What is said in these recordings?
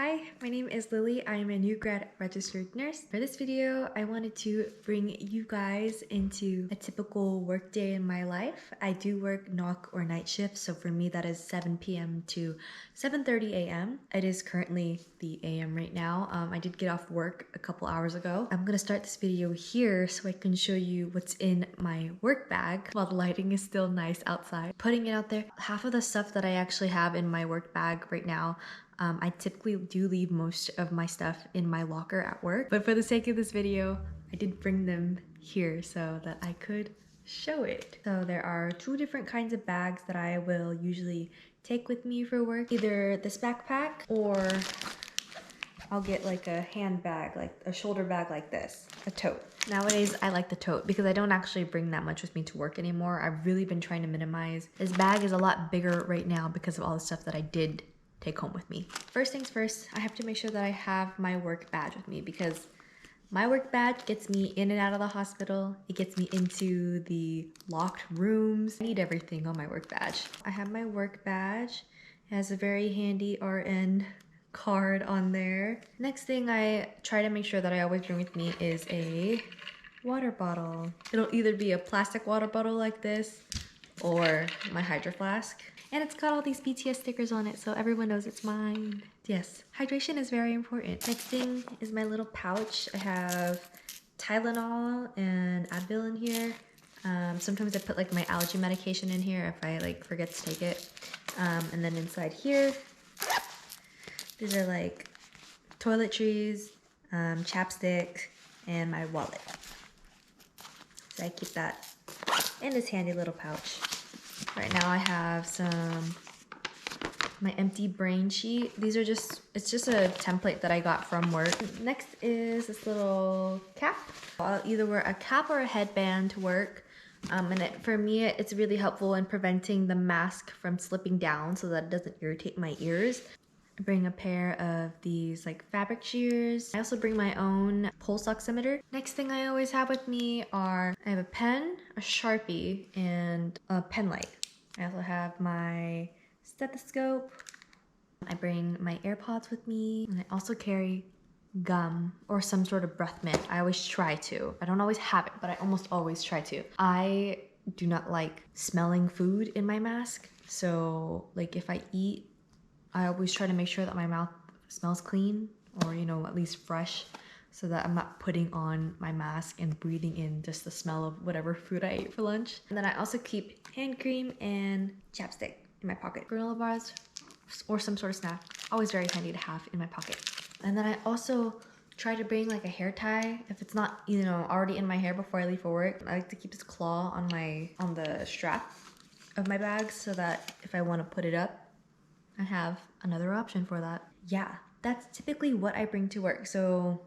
Hi, my name is Lily. I am a new grad registered nurse. For this video, I wanted to bring you guys into a typical work day in my life. I do work knock or night shifts, so for me that is 7 p.m. to 7:30 a.m. It is currently the a.m. right now. I did get off work a couple hours ago. I'm gonna start this video here so I can show you what's in my work bag while the lighting is still nice outside. Putting it out there, half of the stuff that I actually have in my work bag right now, I typically do leave most of my stuff in my locker at work, but for the sake of this video, I did bring them here so that I could show it. So there are two different kinds of bags that I will usually take with me for work. Either this backpack or I'll get like a handbag, like a shoulder bag like this, a tote. Nowadays, I like the tote because I don't actually bring that much with me to work anymore. I've really been trying to minimize. This bag is a lot bigger right now because of all the stuff that I did take home with me. First things first, I have to make sure that I have my work badge with me because my work badge gets me in and out of the hospital. It gets me into the locked rooms. I need everything on my work badge. I have my work badge. It has a very handy RN card on there. Next thing I try to make sure that I always bring with me is a water bottle. It'll either be a plastic water bottle like this or my hydro flask. And it's got all these BTS stickers on it, so everyone knows it's mine. Yes, hydration is very important. Next thing is my little pouch. I have Tylenol and Advil in here. Sometimes I put like my allergy medication in here if I like forget to take it. And then inside here, these are like toiletries, chapstick, and my wallet. So I keep that in this handy little pouch. Right now I have my empty brain sheet. These are it's just a template that I got from work. Next is this little cap. I'll either wear a cap or a headband to work. For me, it's really helpful in preventing the mask from slipping down so that it doesn't irritate my ears. I bring a pair of these like fabric shears. I also bring my own pulse oximeter. Next thing I always have with me I have a pen, a Sharpie, and a pen light. I also have my stethoscope. I bring my AirPods with me. And I also carry gum or some sort of breath mint. I always try to. I don't always have it, but I almost always try to. I do not like smelling food in my mask. So like if I eat, I always try to make sure that my mouth smells clean or, you know, at least fresh so that I'm not putting on my mask and breathing in just the smell of whatever food I ate for lunch. And then I also keep hand cream and chapstick in my pocket. Granola bars or some sort of snack, always very handy to have in my pocket. And then I also try to bring like a hair tie if it's not, you know, already in my hair before I leave for work. I like to keep this claw on the strap of my bag so that if I want to put it up, I have another option for that. Yeah, that's typically what I bring to work. So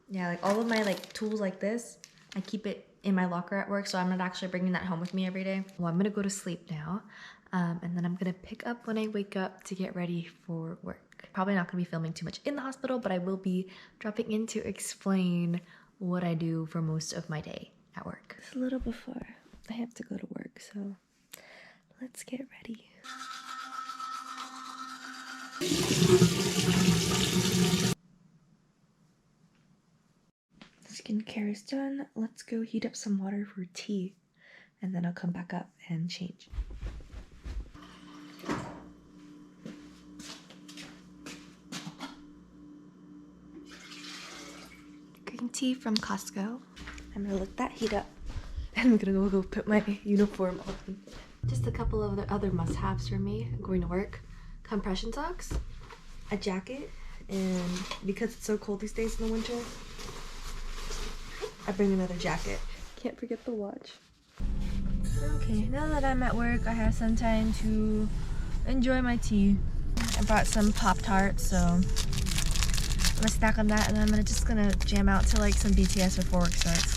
yeah, like all of my like tools like this, I keep it in my locker at work, so I'm not actually bringing that home with me every day. Well, I'm gonna go to sleep now, and then I'm gonna pick up when I wake up to get ready for work. Probably not gonna be filming too much in the hospital, but I will be dropping in to explain what I do for most of my day at work. It's a little before I have to go to work, so let's get ready. Skincare is done. Let's go heat up some water for tea, and then I'll come back up and change. Green tea from Costco. I'm gonna let that heat up, and I'm gonna go put my uniform on. Just a couple of the other must-haves for me going to work. Compression socks, a jacket, and because it's so cold these days in the winter, I bring another jacket. Can't forget the watch. Okay, now that I'm at work, I have some time to enjoy my tea. I brought some Pop-Tarts, so I'm gonna snack on that, and then I'm just gonna jam out to like some BTS before work starts.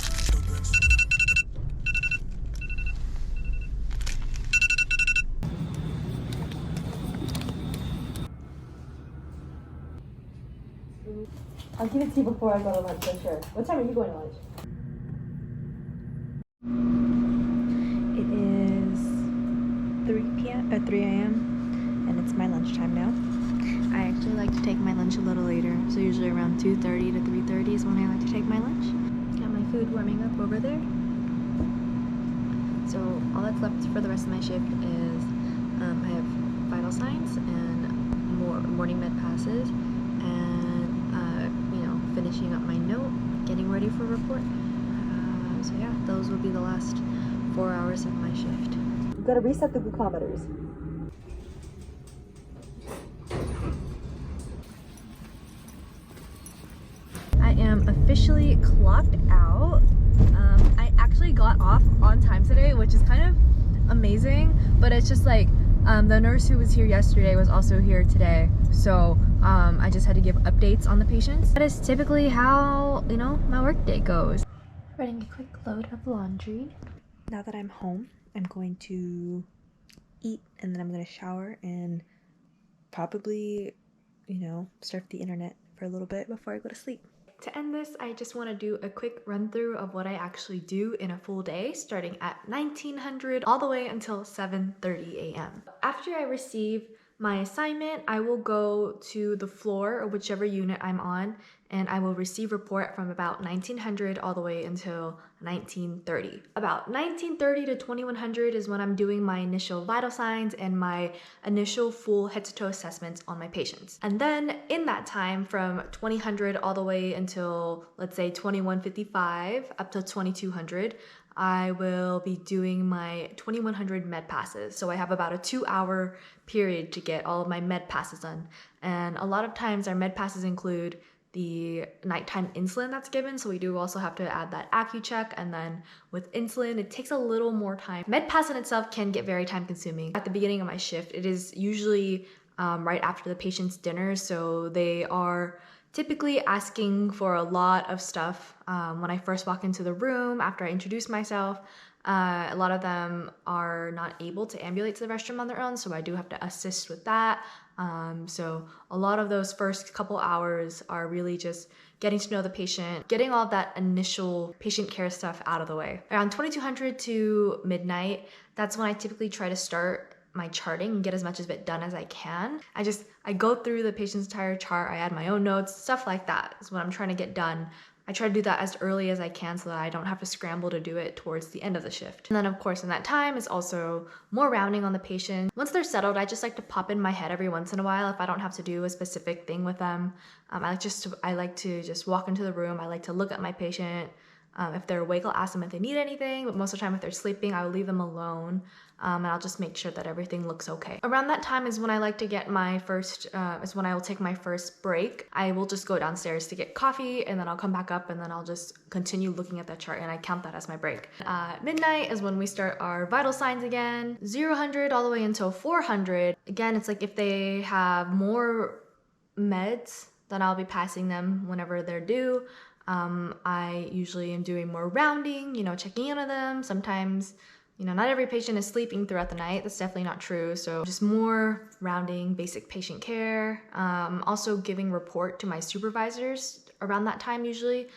I'll give it to you before I go to lunch for sure. What time are you going to lunch? It is 3 a.m. and it's my lunchtime now. I actually like to take my lunch a little So usually around 2:30 to 3:30 is when I like to take my lunch. Got my food warming up over there. So all that's left for the rest of my shift is I have vital signs and more morning med passes, and finishing up my note, getting ready for report. So yeah, those will be the last 4 hours of my shift. You've got to reset the glucometers. I am officially clocked out. I actually got off on time today, which is kind of amazing, but it's just like the nurse who was here yesterday was also here today, so I just had to give updates on the patients. That is typically how, my work day goes. Running a quick load of laundry. Now that I'm home, I'm going to eat, and then I'm going to shower and probably, surf the internet for a little bit before I go to sleep. To end this, I just want to do a quick run through of what I actually do in a full day, starting at 1900 all the way until 7:30 a.m. After I receive my assignment, I will go to the floor or whichever unit I'm on, and I will receive report from about 1900 all the way until 1930. About 1930 to 2100 is when I'm doing my initial vital signs and my initial full head to toe assessments on my patients. And then in that time from 2000 all the way until, let's say, 2155 up to 2200, I will be doing my 2100 med passes. So I have about a 2-hour period to get all of my med passes done. And a lot of times our med passes include the nighttime insulin that's given, so we do also have to add that AccuCheck, and then with insulin it takes a little more time. Med pass in itself can get very time consuming. At the beginning of my shift, it is usually right after the patient's dinner, so they are typically asking for a lot of stuff when I first walk into the room after I introduce myself. A lot of them are not able to ambulate to the restroom on their own, so I do have to assist with that. So a lot of those first couple hours are really just getting to know the patient, getting all of that initial patient care stuff out of the way. Around 2200 to midnight, that's when I typically try to start my charting and get as much of it done as I can. I go through the patient's entire chart, I add my own notes, stuff like that is what I'm trying to get done. I try to do that as early as I can so that I don't have to scramble to do it towards the end of the shift. And then of course in that time is also more rounding on the patient. Once they're settled, I just like to pop in my head every once in a while if I don't have to do a specific thing with them. I like to just walk into the room. I like to look at my patient. If they're awake, I'll ask them if they need anything, but most of the time if they're sleeping, I will leave them alone, and I'll just make sure that everything looks okay. Around that time is when I like to get my first, is when I will take my first break. I will just go downstairs to get coffee, and then I'll come back up, and then I'll just continue looking at that chart, and I count that as my break. Midnight is when we start our vital signs again, 0 all the way until 400. Again, it's like if they have more meds, then I'll be passing them whenever they're due. I usually am doing more rounding, checking in on them. Sometimes, not every patient is sleeping throughout the night. That's definitely not true. So just more rounding, basic patient care. Also giving report to my supervisors around that time usually,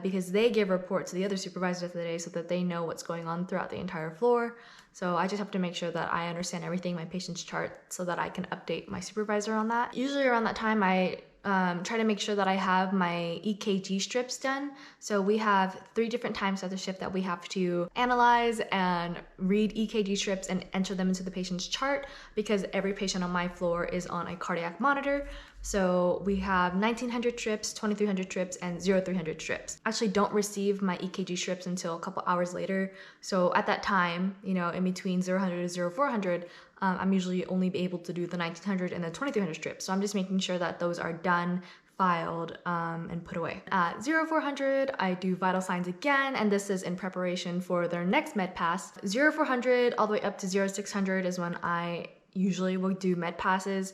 because they give report to the other supervisors of the day so that they know what's going on throughout the entire floor. So I just have to make sure that I understand everything in my patient's chart so that I can update my supervisor on that. Usually around that time, I try to make sure that I have my EKG strips done. So we have 3 different times of the shift that we have to analyze and read EKG strips and enter them into the patient's chart, because every patient on my floor is on a cardiac monitor. So we have 1900 strips, 2300 strips, and 0300 strips. I actually don't receive my EKG strips until a couple hours later. So at that time, in between 000 to 0400, I'm usually only able to do the 1900 and the 2300 strips. So I'm just making sure that those are done, filed, and put away. At 0400, I do vital signs again, and this is in preparation for their next med pass. 0400 all the way up to 0600 is when I usually will do med passes.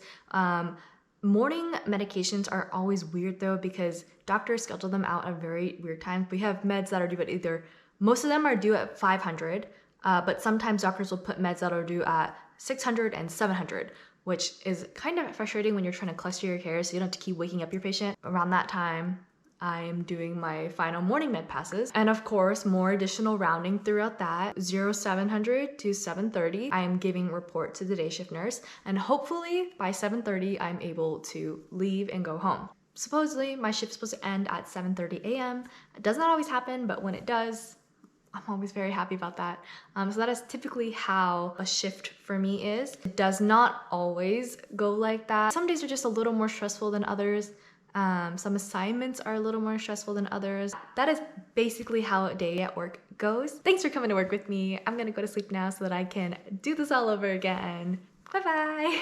Morning medications are always weird though, because doctors schedule them out at very weird times. We have meds that are due at most of them are due at 500, but sometimes doctors will put meds that are due at 600 and 700, which is kind of frustrating when you're trying to cluster your care so you don't have to keep waking up your patient. Around that time, I'm doing my final morning med passes, and of course more additional rounding throughout that. 0700 to 7:30, I am giving report to the day shift nurse, and hopefully by 7:30 I'm able to leave and go home. supposedly my shift's supposed to end at 7:30 a.m. It does not always happen, but when it does, I'm always very happy about that. So that is typically how a shift for me is. It does not always go like that. Some days are just a little more stressful than others. Some assignments are a little more stressful than others. That is basically how a day at work goes. Thanks for coming to work with me. I'm gonna go to sleep now so that I can do this all over again. Bye bye.